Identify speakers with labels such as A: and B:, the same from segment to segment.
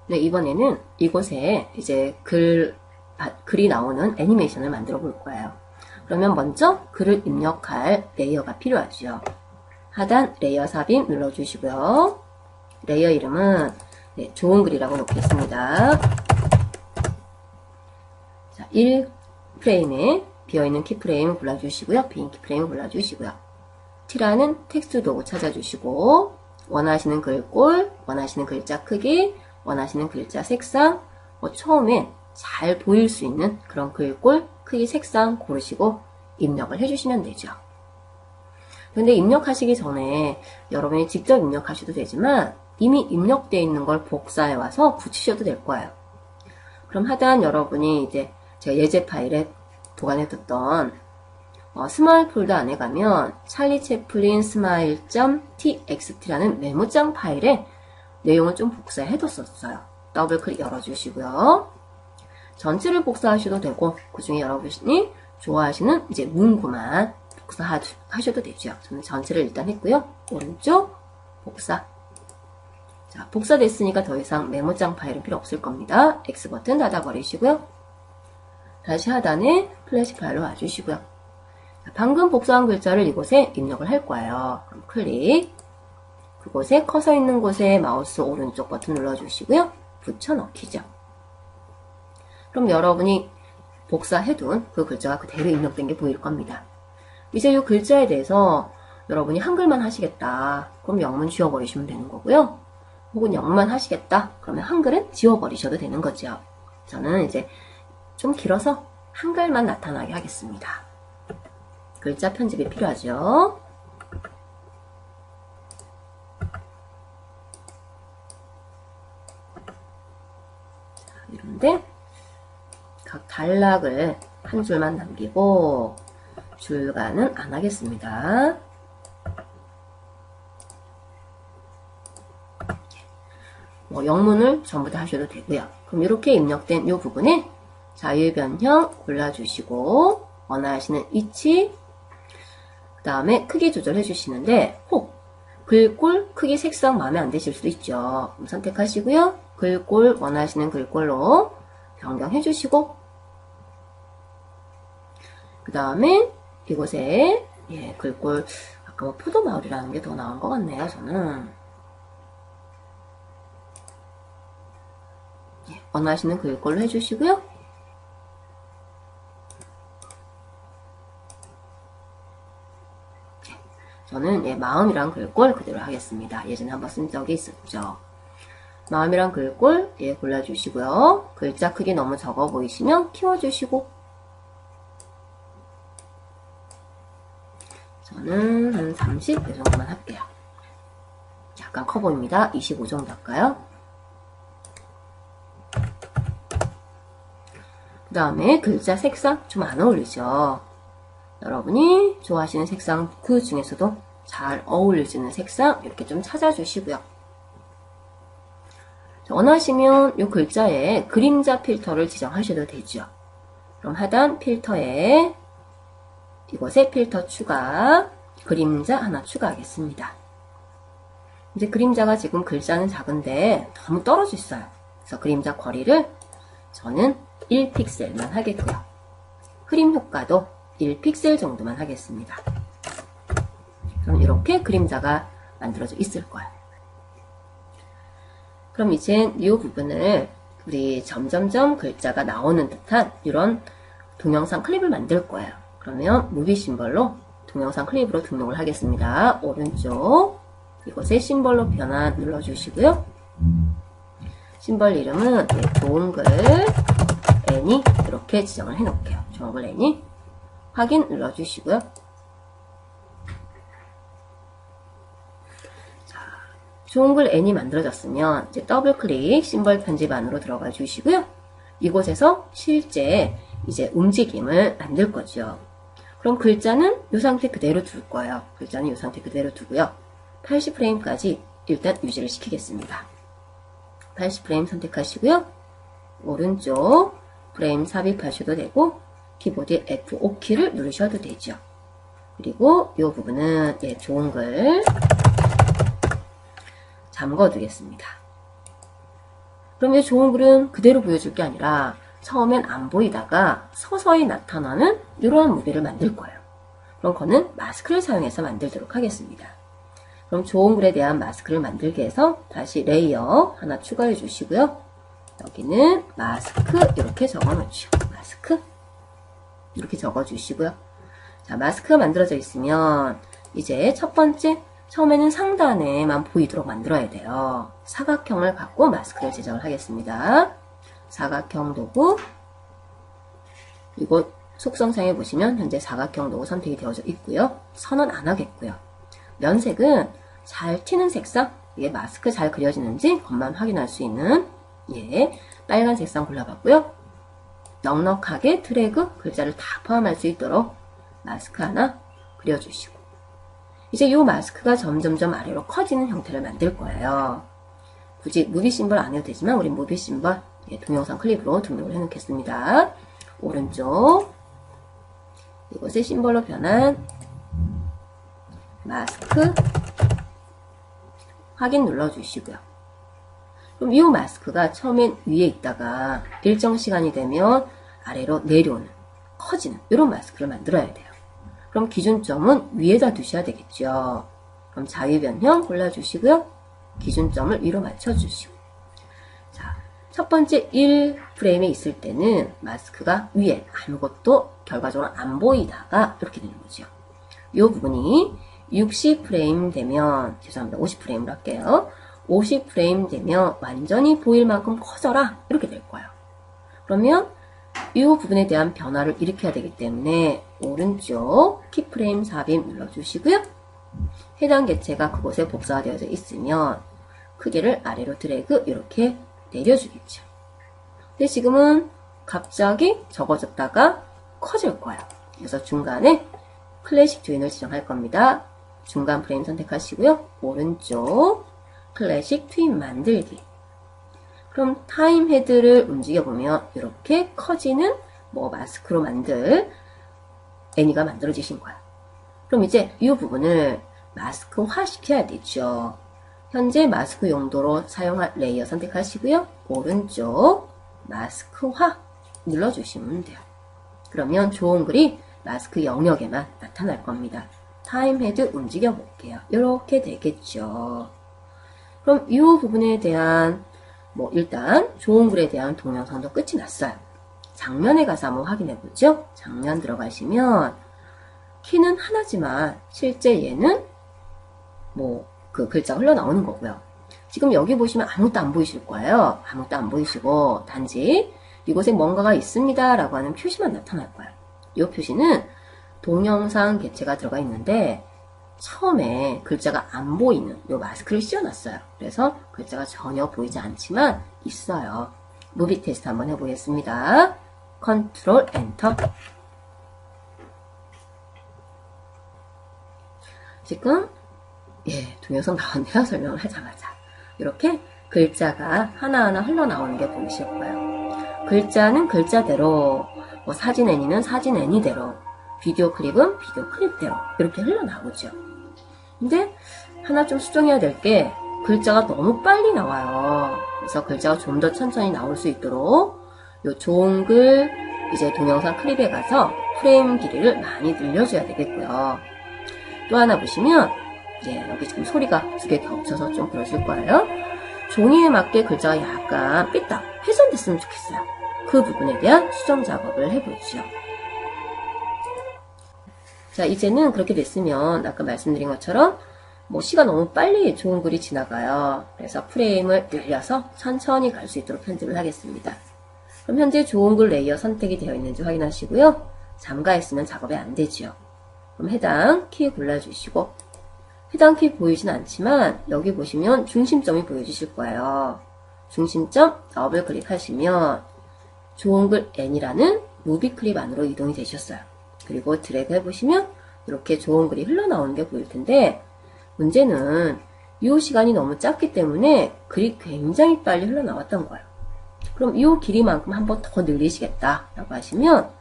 A: 네, 이번에는 이곳에 이제 글이 나오는 애니메이션을 만들어 볼 거예요. 그러면 먼저 글을 입력할 레이어가 필요하죠. 하단 레이어 삽입 눌러주시고요. 레이어 이름은 네, 좋은 글이라고 놓겠습니다. 자, 1프레임에 비어있는 키프레임 골라주시고요. 빈 키프레임 골라주시고요. T라는 텍스트 도구 찾아주시고 원하시는 글꼴, 원하시는 글자 크기, 원하시는 글자 색상, 처음에 잘 보일 수 있는 그런 글꼴, 크기, 색상 고르시고 입력을 해주시면 되죠. 근데 입력하시기 전에 여러분이 직접 입력하셔도 되지만 이미 입력되어 있는 걸 복사해 와서 붙이셔도 될 거예요. 그럼 하단 여러분이 이제 제가 예제 파일에 보관해뒀던 스마일 폴더 안에 가면 찰리 채플린 smile.txt라는 메모장 파일에 내용을 좀 복사해뒀었어요. 더블 클릭 열어주시고요. 전체를 복사하셔도 되고 그 중에 여러분이 좋아하시는 이제 문구만 복사하셔도 되죠. 저는 전체를 일단 했고요. 오른쪽 복사. 자, 복사됐으니까 더 이상 메모장 파일은 필요 없을 겁니다. X 버튼 닫아버리시고요. 다시 하단에 플래시 파일로 와주시고요. 자, 방금 복사한 글자를 이곳에 입력을 할 거예요. 그럼 클릭. 그곳에 커서 있는 곳에 마우스 오른쪽 버튼 눌러주시고요. 붙여넣기죠. 그럼 여러분이 복사해둔 그 글자가 그대로 입력된 게 보일 겁니다. 이제 이 글자에 대해서 여러분이 한글만 하시겠다. 그럼 영문 지워버리시면 되는 거고요. 혹은 영만 하시겠다. 그러면 한글은 지워버리셔도 되는 거죠. 저는 이제 좀 길어서 한글만 나타나게 하겠습니다. 글자 편집이 필요하죠. 이런데 각 단락을 한 줄만 남기고 줄간은 안 하겠습니다. 영문을 전부 다 하셔도 되고요. 그럼 이렇게 입력된 이 부분에 자유 변형 골라주시고 원하시는 위치, 그 다음에 크기 조절해 주시는데 혹 글꼴 크기 색상 마음에 안 드실 수도 있죠. 그럼 선택하시고요. 글꼴 원하시는 글꼴로 변경해 주시고 그 다음에 이곳에 글꼴 아까 포도마을이라는 게 더 나은 것 같네요. 저는 원하시는 글꼴로 해주시고요. 저는 마음이란 글꼴 그대로 하겠습니다. 예전에 한번 쓴 적이 있었죠. 마음이란 글꼴 골라주시고요. 글자 크기 너무 적어 보이시면 키워주시고 저는 한 30 이 정도만 할게요. 약간 커 보입니다. 25 정도 할까요? 그 다음에 글자 색상 좀 안 어울리죠. 여러분이 좋아하시는 색상 그 중에서도 잘 어울리시는 색상 이렇게 좀 찾아주시고요. 원하시면 이 글자에 그림자 필터를 지정하셔도 되죠. 그럼 하단 필터에 이곳에 필터 추가, 그림자 하나 추가하겠습니다. 이제 그림자가 지금 글자는 작은데 너무 떨어져 있어요. 그래서 그림자 거리를 저는 1픽셀만 하겠고요. 흐림 효과도 1픽셀 정도만 하겠습니다. 그럼 이렇게 그림자가 만들어져 있을 거예요. 그럼 이제 이 부분을 우리 점점점 글자가 나오는 듯한 이런 동영상 클립을 만들 거예요. 그러면 무비 심벌로 동영상 클립으로 등록을 하겠습니다. 오른쪽 이곳에 심벌로 변환 눌러주시고요. 심벌 이름은 좋은 글 애니 이렇게 지정을 해놓을게요. 좋은 글 애니 확인 눌러주시고요. 자, 좋은 글 애니 만들어졌으면 이제 더블 클릭 심벌 편집 안으로 들어가 주시고요. 이곳에서 실제 이제 움직임을 만들 거죠. 그럼 글자는 이 상태 그대로 둘 거예요. 글자는 이 상태 그대로 두고요. 80프레임까지 일단 유지를 시키겠습니다. 80프레임 선택하시고요. 오른쪽 프레임 삽입하셔도 되고 키보드 F5키를 누르셔도 되죠. 그리고 이 부분은 좋은 글 잠궈 두겠습니다. 그럼 이 좋은 글은 그대로 보여줄 게 아니라 처음엔 안 보이다가 서서히 나타나는 이러한 무비를 만들 거예요. 그럼 그거는 마스크를 사용해서 만들도록 하겠습니다. 그럼 좋은 글에 대한 마스크를 만들기 위해서 다시 레이어 하나 추가해 주시고요. 여기는 마스크 이렇게 적어 놓죠. 마스크 이렇게 적어 주시고요. 자, 마스크가 만들어져 있으면 이제 첫 번째 처음에는 상단에만 보이도록 만들어야 돼요. 사각형을 갖고 마스크를 제작을 하겠습니다. 사각형 도구, 이곳 속성상에 보시면 현재 사각형 도구 선택이 되어져 있고요. 선은 안 하겠고요. 면색은 잘 튀는 색상, 이게 마스크 잘 그려지는지 그것만 확인할 수 있는 빨간 색상 골라봤고요. 넉넉하게 드래그 글자를 다 포함할 수 있도록 마스크 하나 그려주시고, 이제 이 마스크가 점점점 아래로 커지는 형태를 만들 거예요. 굳이 무비 심벌 안 해도 되지만 우리 무비 심벌 동영상 클립으로 등록을 해 놓겠습니다. 오른쪽 이곳에 심벌로 변한 마스크 확인 눌러주시고요. 그럼 이 마스크가 처음엔 위에 있다가 일정 시간이 되면 아래로 내려오는, 커지는 이런 마스크를 만들어야 돼요. 그럼 기준점은 위에다 두셔야 되겠죠. 그럼 자유변형 골라주시고요. 기준점을 위로 맞춰주시고, 자, 첫 번째 1프레임에 있을 때는 마스크가 위에 아무것도 결과적으로 안 보이다가 이렇게 되는 거죠. 이 부분이 60프레임 되면, 죄송합니다, 50프레임으로 할게요. 50프레임 되면 완전히 보일 만큼 커져라 이렇게 될 거예요. 그러면 이 부분에 대한 변화를 일으켜야 되기 때문에 오른쪽 키프레임 삽입 눌러주시고요. 해당 개체가 그곳에 복사되어져 있으면 크기를 아래로 드래그 이렇게 내려주겠죠. 근데 지금은 갑자기 적어졌다가 커질 거예요. 그래서 중간에 클래식 조인을 지정할 겁니다. 중간 프레임 선택하시고요. 오른쪽 클래식 트윈 만들기. 그럼 타임 헤드를 움직여보면 이렇게 커지는 마스크로 만들 애니가 만들어지신 거예요. 그럼 이제 이 부분을 마스크화 시켜야 되죠. 현재 마스크 용도로 사용할 레이어 선택하시고요. 오른쪽 마스크화 눌러주시면 돼요. 그러면 좋은 글이 마스크 영역에만 나타날 겁니다. 타임 헤드 움직여 볼게요. 이렇게 되겠죠. 그럼 이 부분에 대한 일단 좋은 글에 대한 동영상도 끝이 났어요. 장면에 가서 한번 확인해 보죠. 장면 들어가시면 키는 하나지만 실제 얘는 그 글자가 흘러나오는 거고요. 지금 여기 보시면 아무것도 안 보이실 거예요. 아무것도 안 보이시고 단지 이곳에 뭔가가 있습니다 라고 하는 표시만 나타날 거예요. 이 표시는 동영상 개체가 들어가 있는데 처음에 글자가 안 보이는 이 마스크를 씌워놨어요. 그래서 글자가 전혀 보이지 않지만 있어요. 무비 테스트 한번 해보겠습니다. 컨트롤 엔터. 지금 동영상 나왔네요. 설명을 하자마자 이렇게 글자가 하나하나 흘러나오는 게 보이실 거예요. 글자는 글자대로, 사진 애니는 사진 애니대로, 비디오 클립은 비디오 클립대로 이렇게 흘러나오죠. 근데 하나 좀 수정해야 될 게 글자가 너무 빨리 나와요. 그래서 글자가 좀 더 천천히 나올 수 있도록 요 좋은 글 이제 동영상 클립에 가서 프레임 길이를 많이 늘려줘야 되겠고요. 또 하나 보시면 여기 지금 소리가 두 개 겹쳐서 좀 그러실 거예요. 종이에 맞게 글자가 약간 삐딱 훼손됐으면 좋겠어요. 그 부분에 대한 수정 작업을 해보죠. 자, 이제는 그렇게 됐으면 아까 말씀드린 것처럼 시가 너무 빨리 좋은 글이 지나가요. 그래서 프레임을 늘려서 천천히 갈 수 있도록 편집을 하겠습니다. 그럼 현재 좋은 글 레이어 선택이 되어 있는지 확인하시고요. 잠가있으면 작업이 안 되죠. 그럼 해당 키 골라주시고, 해당 키 보이진 않지만 여기 보시면 중심점이 보여주실 거예요. 중심점 더블 클릭하시면 좋은 글 N이라는 무비 클립 안으로 이동이 되셨어요. 그리고 드래그 해보시면 이렇게 좋은 글이 흘러나오는 게 보일 텐데, 문제는 이 시간이 너무 짧기 때문에 글이 굉장히 빨리 흘러나왔던 거예요. 그럼 이 길이만큼 한번 더 늘리시겠다 라고 하시면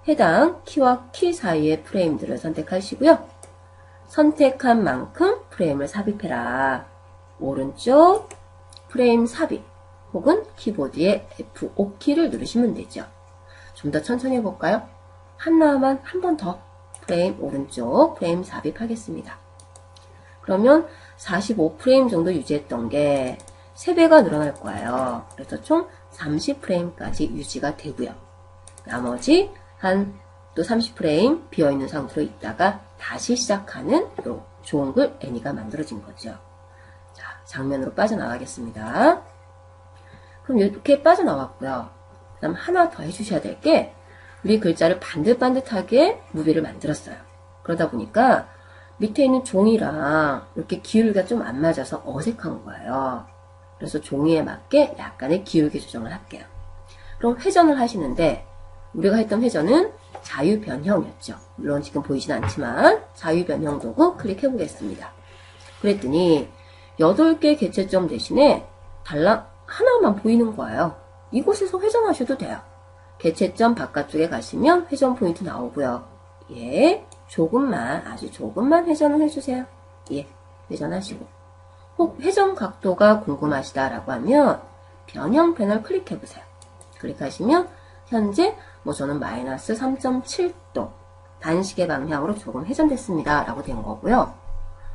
A: 해당 키와 키 사이의 프레임들을 선택하시고요. 선택한 만큼 프레임을 삽입해라. 오른쪽 프레임 삽입. 혹은 키보드의 F5키를 누르시면 되죠. 좀 더 천천히 해볼까요? 하나만 한 번 더 프레임 오른쪽 프레임 삽입하겠습니다. 그러면 45프레임 정도 유지했던 게 3배가 늘어날 거예요. 그래서 총 30프레임까지 유지가 되고요. 나머지 한 또 30프레임 비어있는 상태로 있다가 다시 시작하는 요 좋은 글 애니가 만들어진 거죠. 자, 장면으로 빠져나가겠습니다. 그럼 이렇게 빠져나왔고요. 그 다음 하나 더 해주셔야 될 게 우리 글자를 반듯반듯하게 무비를 만들었어요. 그러다 보니까 밑에 있는 종이랑 이렇게 기울기가 좀 안 맞아서 어색한 거예요. 그래서 종이에 맞게 약간의 기울기 조정을 할게요. 그럼 회전을 하시는데 우리가 했던 회전은 자유변형이었죠. 물론 지금 보이진 않지만 자유변형 도구 클릭해 보겠습니다. 그랬더니 8개 개체점 대신에 달랑 하나만 보이는 거예요. 이곳에서 회전하셔도 돼요. 개체점 바깥쪽에 가시면 회전 포인트 나오고요. 예, 조금만, 아주 조금만 회전을 해주세요. 예, 회전하시고. 혹 회전 각도가 궁금하시다라고 하면 변형 패널 클릭해보세요. 클릭하시면 현재 저는 마이너스 3.7도 단시계 방향으로 조금 회전됐습니다. 라고 된 거고요.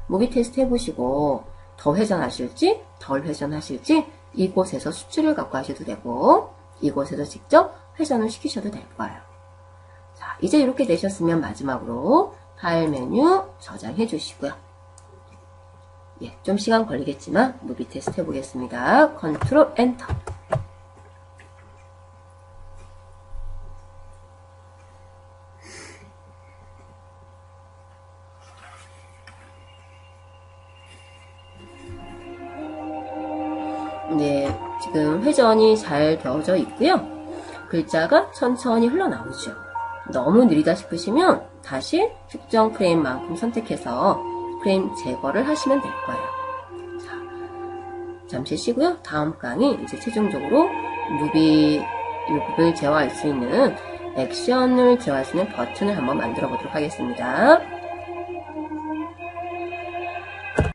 A: 무비 테스트 해보시고 더 회전하실지 덜 회전하실지 이곳에서 수치를 갖고 하셔도 되고 이곳에서 직접 회전을 시키셔도 될 거예요. 자, 이제 이렇게 되셨으면 마지막으로 파일 메뉴 저장해 주시고요. 예, 좀 시간 걸리겠지만 무비 테스트 해보겠습니다. 컨트롤 엔터. 네, 지금 회전이 잘 되어져 있고요. 글자가 천천히 흘러나오죠. 너무 느리다 싶으시면 다시 특정 프레임만큼 선택해서 프레임 제거를 하시면 될 거예요. 자, 잠시 쉬고요. 다음 강의 이제 최종적으로 무비를 제어할 수 있는 액션을 제어할 수 있는 버튼을 한번 만들어 보도록 하겠습니다.